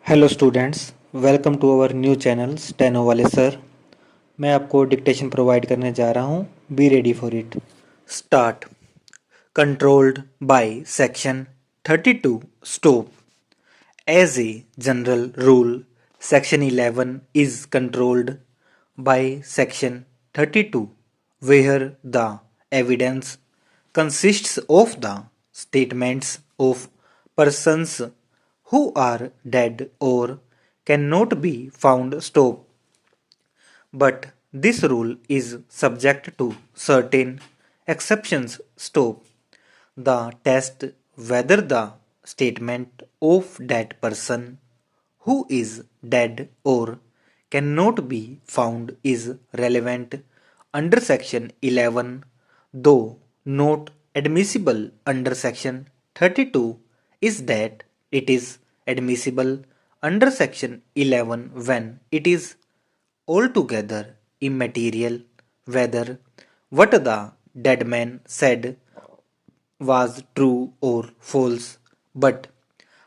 Hello students, welcome to our new channel steno वाले sir. मैं आपको डिक्टेशन प्रोवाइड करने जा रहा हूँ। Be ready for it. Start. Controlled by section 32 stop. As a general rule, section 11 is controlled by section 32 where the evidence consists of the statements of persons who are dead or cannot be found. Stop. But this rule is subject to certain exceptions. Stop. The test whether the statement of that person who is dead or cannot be found is relevant under section 11, though not admissible under section 32, is that it is admissible under section 11 when it is altogether immaterial whether what the dead man said was true or false, but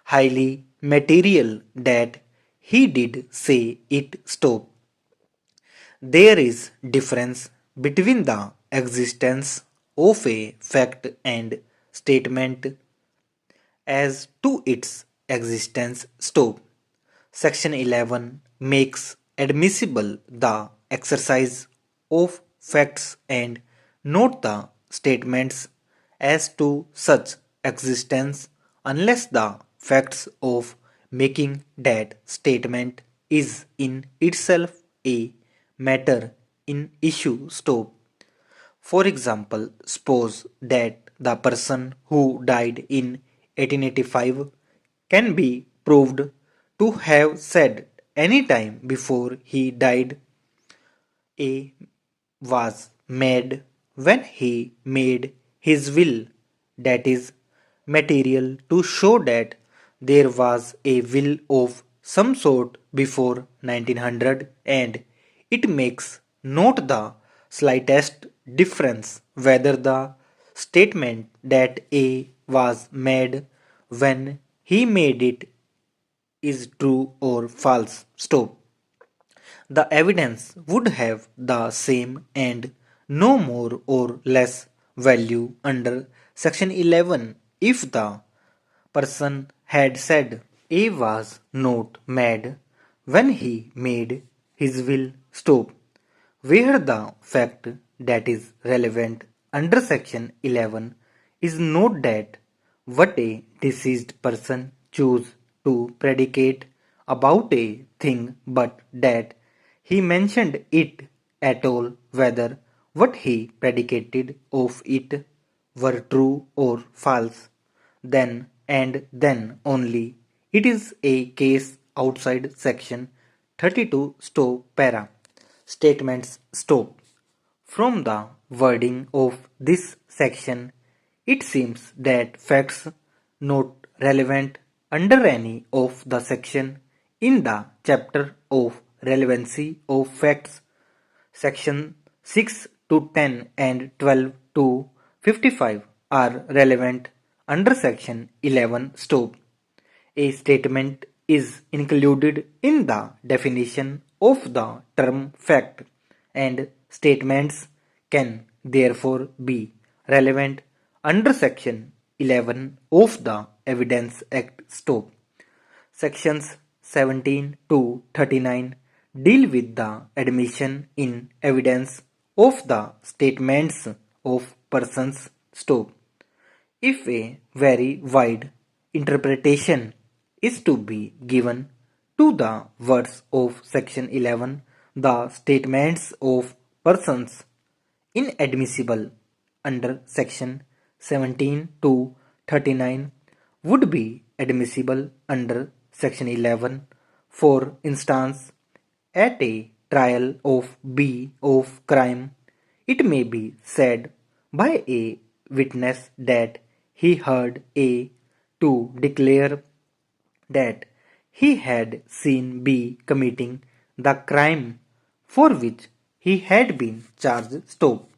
highly material that he did say it. Stop. There is difference between the existence of a fact and statement as to its existence. Stop. Section 11 makes admissible the exercise of facts and not the statements as to such existence unless the facts of making that statement is in itself a matter in issue. Stop. For example, suppose that the person who died in 1885 can be proved to have said any time before he died A was made when he made his will. That is material to show that there was a will of some sort before 1900, and it makes not the slightest difference whether the statement that A was made when he made it is true or false. Stop. The evidence would have the same and no more or less value under section 11 if the person had said A was not mad when he made his will. Stop. Where the fact that is relevant under section 11 is not that what a deceased person chose to predicate about a thing, but that he mentioned it at all, whether what he predicated of it were true or false. Then and then only it is a case outside section 32. Stop. Para. Statements. Stop. From the wording of this section, it seems that facts not relevant under any of the section in the chapter of relevancy of facts, section 6 to 10 and 12 to 55 are relevant under section 11. Stop. A statement is included in the definition of the term fact, and statements can therefore be relevant under section 11 of the Evidence Act. Stop. Sections 17 to 39 deal with the admission in evidence of the statements of persons. Stop. If a very wide interpretation is to be given to the words of section 11, the statements of persons inadmissible under section 17 to 39 would be admissible under section 11. For instance, at a trial of B of crime, it may be said by a witness that he heard A to declare that he had seen B committing the crime for which he had been charged. Stop.